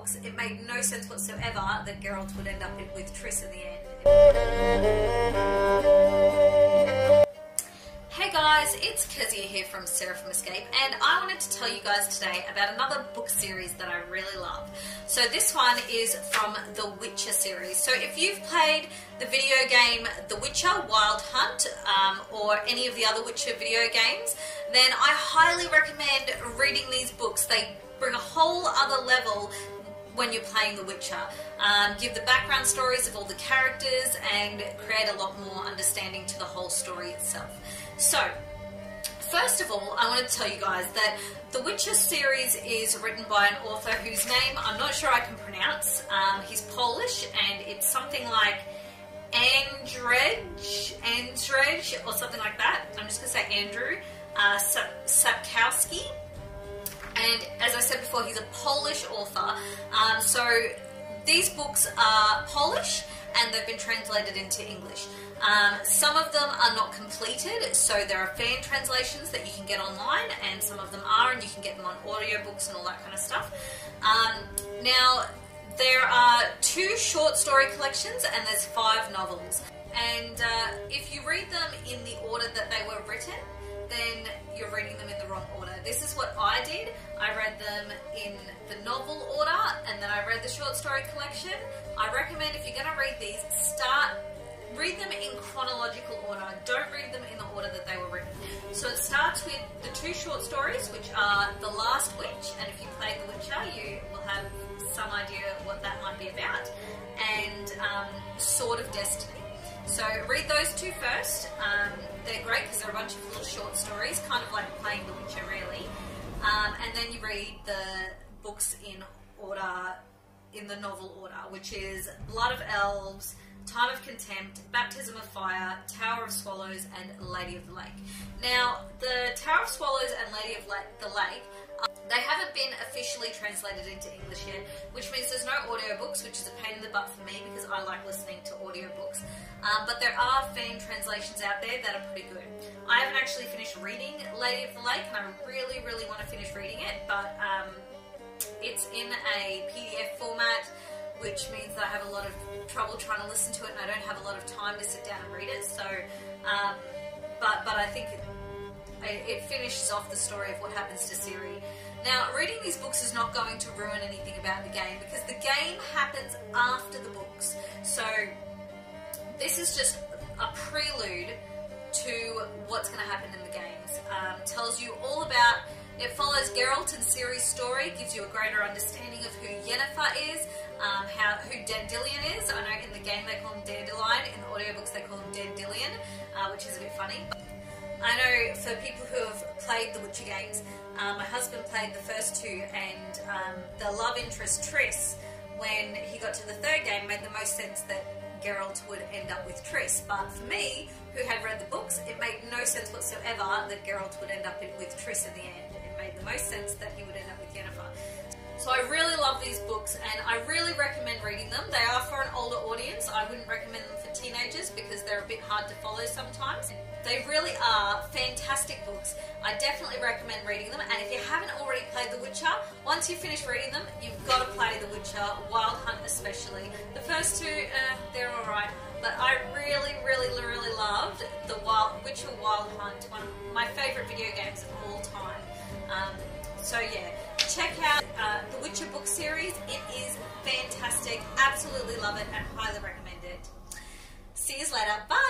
books, it made no sense whatsoever that Geralt would end up with Triss in the end. Hey guys, it's Kezia here from Seraphim Escape, and I wanted to tell you guys today about another book series that I really love. So this one is from the Witcher series. So if you've played the video game The Witcher Wild Hunt or any of the other Witcher video games, then I highly recommend reading these books. They bring a whole other level when you're playing The Witcher. Give the background stories of all the characters and create a lot more understanding to the whole story itself. So, first of all, I want to tell you guys that the Witcher series is written by an author whose name I'm not sure I can pronounce. He's Polish, and it's something like Andrzej or something like that. I'm just going to say Andrew Sapkowski. And as I said before, he's a Polish author. So these books are Polish and they've been translated into English. Some of them are not completed, so there are fan translations that you can get online, and some of them are, and you can get them on audiobooks and all that kind of stuff. Now, there are 2 short story collections and there's 5 novels. And if you read them in the order that they were written, then you're reading them in the wrong order. This is what I did. I read them in the novel order, and then I read the short story collection. I recommend if you're going to read these, read them in chronological order. Don't read them in the order that they were written. So it starts with the 2 short stories, which are The Last Witch, and if you played The Witcher, you will have some idea what that might be about, and Sword of Destiny. So read those 2 first. They're great because they're a bunch of little short stories, kind of like playing The Witcher really. And then you read the books in order, in the novel order, which is Blood of Elves, Time of Contempt, Baptism of Fire, Tower of Swallows, and Lady of the Lake. Now, the Tower of Swallows and Lady of the Lake, they haven't been officially translated into English yet, which means there's no audiobooks, which is a pain in the butt for me because I like listening to audiobooks. But there are fan translations out there that are pretty good. I haven't actually finished reading Lady of the Lake, and I really, really want to finish reading it, but it's in a PDF format, which means that I have a lot of trouble trying to listen to it, and I don't have a lot of time to sit down and read it. So, but I think it finishes off the story of what happens to Ciri. Now, reading these books is not going to ruin anything about the game because the game happens after the books. So, this is just a prelude to what's going to happen in the games. Tells you all about. It follows Geralt and Ciri's story, gives you a greater understanding of who Yennefer is, who Dandelion is. I know in the game they call him Dandelion, in the audiobooks they call him Dandelion, which is a bit funny. I know for people who have played the Witcher games, my husband played the first 2, and the love interest Triss, when he got to the 3rd game, made the most sense that Geralt would end up with Triss. But for me, who had read the books, it made no sense whatsoever that Geralt would end up with Triss in the end. It made the most sense that he would end up with Yennefer. So I really love these books, and I really recommend reading them. They are for an older audience. I wouldn't recommend them for teenagers because they're a bit hard to follow sometimes. They really are fantastic books. I definitely recommend reading them, and if you haven't already played The Witcher, once you finish reading them, you've got to play The Witcher, Wild Hunt especially. The first 2, they're alright, but I really, really, really loved the Witcher Wild Hunt, one of my favourite video games of all time. So yeah, check out the Witcher book series. It is fantastic. Absolutely love it and highly recommend it. See you later. Bye!